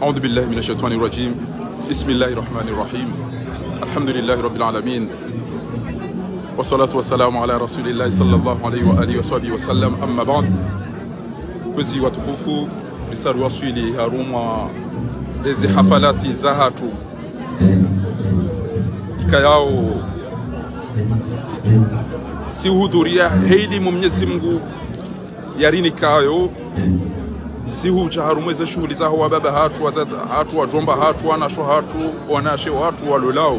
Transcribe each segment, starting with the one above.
أعوذ بالله من الشيطان الرجيم. بسم الله الرحمن الرحيم. الحمد لله رب العالمين والصلاة والسلام على رسول الله صلى الله عليه وآله وصحبه وسلم. أما بعد كوزي وتكوفو بسر وصولي هاروما لزي حفلاتي زهاتو إكاياو سيهودوريا هيلي مميزي مغو yarini kayo sihu chaharumweze shughuli zao wa baba hatu wajomba hatu wanasho hatu wanashe watu walolao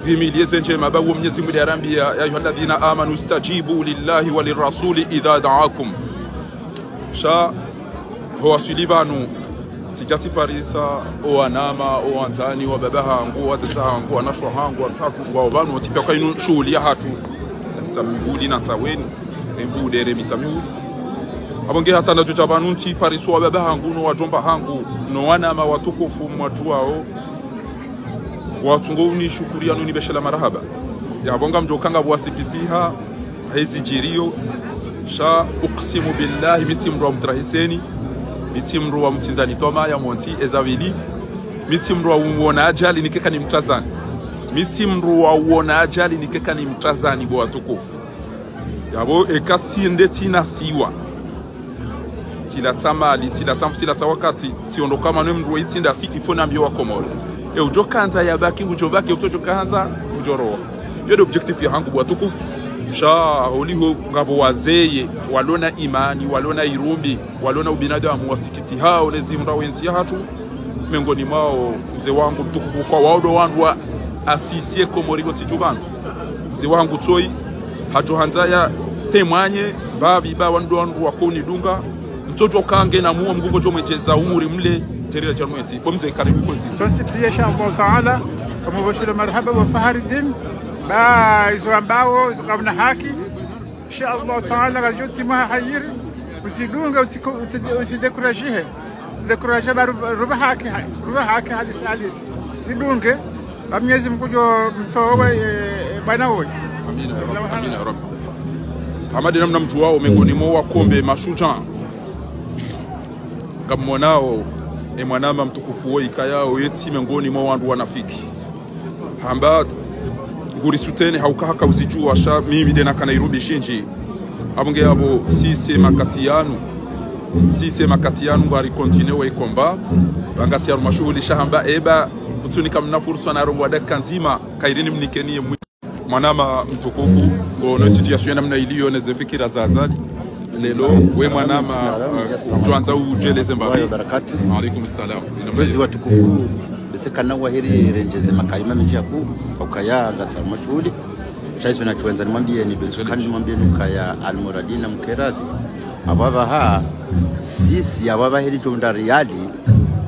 bimilieze njema babu Mwenyezi Mungu yarambia ya ayyuhalladhina amanu istajibu lillahi walirrasuli idha da'akum sha huwa silibanu tijati parisa o anama o anzani wa baba hangu watata hangu wanasho hangu watatu wa banu tipya kwa inu shughuli ya hatu tamiguli na taweni embudere mitamiguli abonge hata na jujabanunti pariso wa baba hangu no wajomba hangu no wanama watukufu mwajuao watungoni shukuriano ni beshela marahaba ya bonga mjokanga bwasikitiha hizi jirio sha uqsimu billahi mitimru wa mtrahiseni mitimru wa mtinzani toma ya monti ezawili mitimru wa uona ajali nikeka ni mtazani mitimru wa uona ajali nikeka ni mtazani bo watukufu yabo ekati ndeti na siwa tilatamali tilatamfsila wakati tiondoka manu mruwa itinda si ifona mbio wa komolo ujo kanza ya baki ujo baki utojo kanza ujoro yodo objectif ya hangu bwatuku sha oliho ngabo wazeye walona imani walona irumbi walona ubinadamu wasikiti hao lezimra wenzi hatu miongoni mwao mzee wangu mtukufu kwa waodo wangu asisie komorigo tijubano mzee wangu toi hajo hanzaya temwanye babi ba wandu wandu wakoni dunga mtoto kange na muo mgungo jo mwecheza umuri mle terira cha mwezi pomze karibu kozi sosi pia inshallah taala kama bashira marhaba wa Faharuddin ba izo ambao zikabna haki inshallah taala gajoti ma hayir usidunga usidekurajihe sidekuraje ruba haki hadis sidunge bamyezi mkujo mtowe bana wote amina ya rabbi hamadi namna mtu wao miongoni mwa kombe mashuja kammonao mwanama mtukufu wo ikayao yeti miongoni mwa wandu wanafiki hamba nguri sutene haukahaka uzijua sha mimi dena kana irubi shinji abonge yabo sise makatianu ngari continue komba bangasi ya mashughuli shahamba eba kutunika mna fursa na robo dakika nzima kairini mnikenie mwanama mtukufu kwa situation namna iliyo na fikira za azali lelo we mwanama tuanza ujeleze mbali barakatu alaykum salam mwezi wa tukufu besekana waheri renjeze makalima mengi yaku ukaya ngasa mashuhuli chaizo na tuanza nimwambie ni besekana nimwambie nukaya almuradina mkeradhi ababa ha sisi ababa heri tumda riali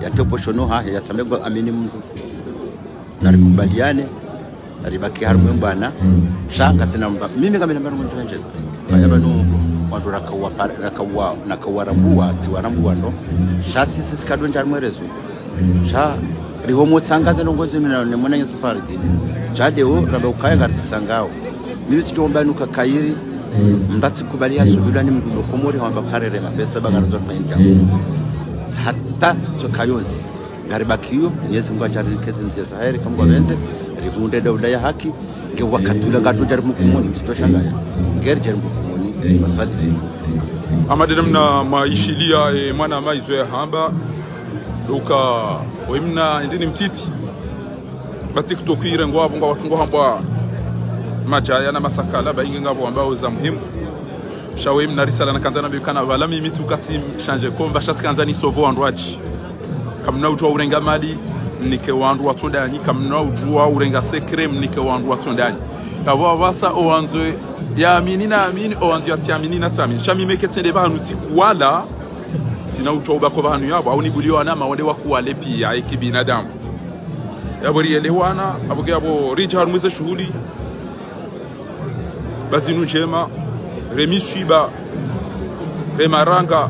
yatoposhono ha yasamego amini mtu narikubaliane naribaki harumwe mbana shanga sina mimi kama nambaro mtu renjeze kaya banu watu nakawarambua tiwarambua ndo shasi sisi kadonja mwerezo sha rihomo tsangaze nongozi mwana safari dini jadeo raba ukaya garti tsangao mimi sitomba nuka kairi mdatsi kubali asubira ni mndu komori hamba karere mabesa bagarazo fainja hatta so kayonzi ngaribakiyo yesi ngwajari kezi nziya sahari kama benze ribunde dauda ya haki nge wakatula gatu jarimu kumoni msitoshangaya ngeri jarimu masali amadena mna maishilia mwana maizo ya hamba doka oimna ndini mtiti ba TikTok irengo abunga watungo hamba majaya na masakala bainga ngabo ambao za muhimu shawe mna risala na kanzana bikana vala mimi tukati change komba shasi kanzani sovo andwachi kamna ujua urenga mali nike wandu watondani kamna ujua urenga sekre nike wandu watondani abo basa owanzo ya amini na amini owanzo ya tiamini na tiamini shami meketende bantu tikwala tina utoba ko bantu yabo au nibuliwa na mawande wakuwale pia ikibinadamu yabo rielewana abuge yabo Richard mwize shughuli bazinu njema Remi Suiba Remaranga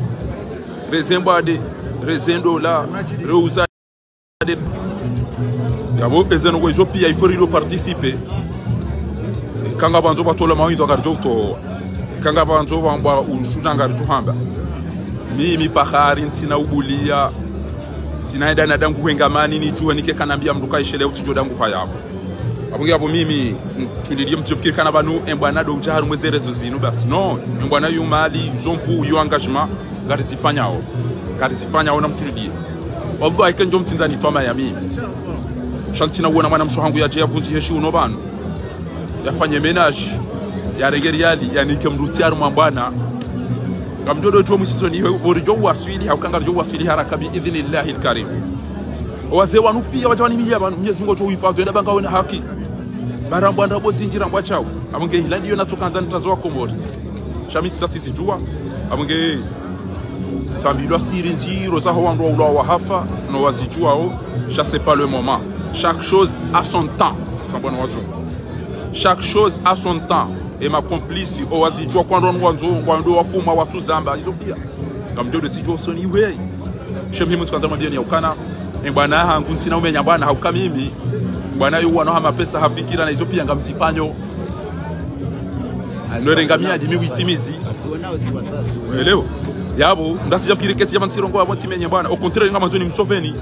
Rezembade Rezendola Reuza yabo ezeno ko izopia iforido participer kanga banzo batola mawindo garjoto kanga banzo bamba ushuna garjuhamba mimi fahari ntina ubulia sinaenda na dangu wengamani ni jua nike kanambia mduka ishele utijo dangu kwa yabo abungi abo mimi tulilie mtifikiri kana banu embwana do jaharu mwezerezo zinu basi no embwana yumali zompu yu engagement garizifanyao na mtulilie wallahi kenjo mtinzani toma ya mimi shantina uona mwana mshohangu ya jea vunzi heshi uno banu yafanye menage ya regeriali ya nike mrutiaru mwambwana kamjodo chuo msizo ni borijo waswili haukanga jo waswili haraka bi idhnillahi alkarim wazee wanu pia wajawani milia banu Mwenyezi Mungu tuifadhi enda banga wena haki barambwa ndabo zinjira mbwa chao abunge hilandi yona tukanza nitazo komori shamiti satisi jua abunge tambilwa siri nziro za wandu wa hafa no wazijuao ça c'est pas le moment chaque chose a son temps tambona wazo chaque chose a son temps et ma complice owazijua kwando nwanzo kwando wafuma watu zamba hizo pia ngamjodo sijua soni we shemhi mtu kanza mabia ni ukana bwana hangu ntina umenya bwana hauka mimi bwana yu wana hama pesa hafikira na hizo pia ngamsifanyo norengamia jimi witimizi elewa yabo ndasija kiriketi ya mantirongo abo timenye bwana au contraire ngama nzoni msoveni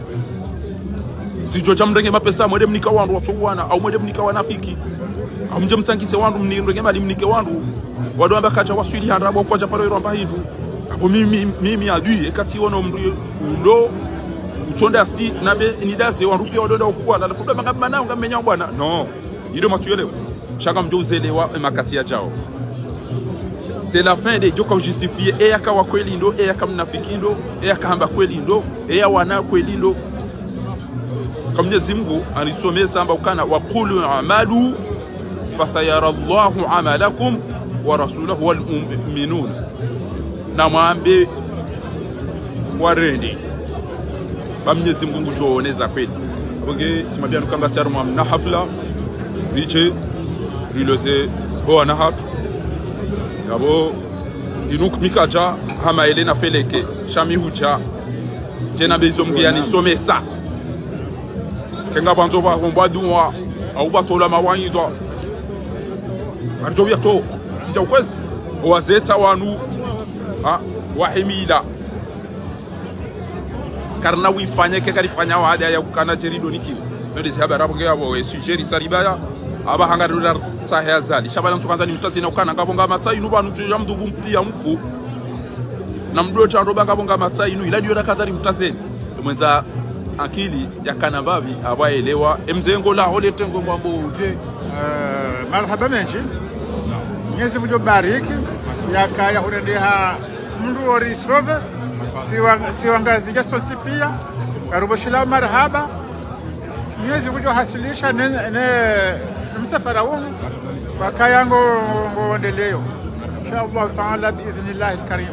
sijo chamrenge mapesa mwede mnika wandu watu wana au mwede mnika wanafiki amje mtangise wandu mnirenge mali mnike wandu wado ambakacha waswili handabo kwa japaro iromba hindu apo mimi adui ekati wono mri undo utonda si nabe nidaze wandu pia wadoda ukua la fuda mangamba nao ngamenya bwana no ndio matuyelewa shaka mjozelewa makati ya jao c'est la fin de joka justifier e yakawa kweli ndo e yakamnafiki ndo e yakahamba kweli ndo e ya wana kweli ndo kama Mwenyezi Mungu alisomea samba ukana waqulu amalu fasayara Allahu amalakum wa rasuluhu wal mu'minun na mwambe warende ba Mwenyezi Mungu jooneza kweli bonge timabia nukanga siaru mwamna hafla riche riloze boana hatu yabo inuk mikaja hama elena feleke shami huja jena bezo mgiani somesa kenga banzo ba ngombadua au batola mawanyizo arjo yato tija ukwezi wazeta wanu wahimila karna wifanye ke karifanya wada ya ukana jerido nikiwa ndio zihaba rapo ngabo sujeri saribaya aba hangarura tsahya zali shabala mtukanza ni mtazina ukana ngabo ngama tsai nuba ntuja mdugu mpia mfu na mdo cha roba ngabo ngama tsai nu ila ndio kazari mtazeni mwenza akili ya kanababi abaelewa emzengo la hole tengo mambo uje marhaba menji Mwenyezi Mungu bariki yakaya urendeha mndu orisove siwangazi jasoti pia karuboshila marhaba Mwenyezi Mungu hasilisha ne msafara wangu wakaya ngoendeleo inshallah taala biidhnillah alkarim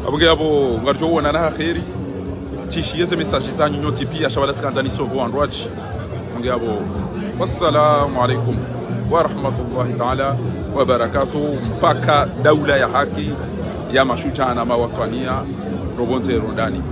abuge abo ngarjo wona na khairi tishieze message zanyu nyoti pia shabala sikanzani sovo andwachi nge abo wassalamu alaikum wa rahmatullahi ta'ala wa barakatuh mpaka daula ya haki ya mashujaa na mawatania robonze rondani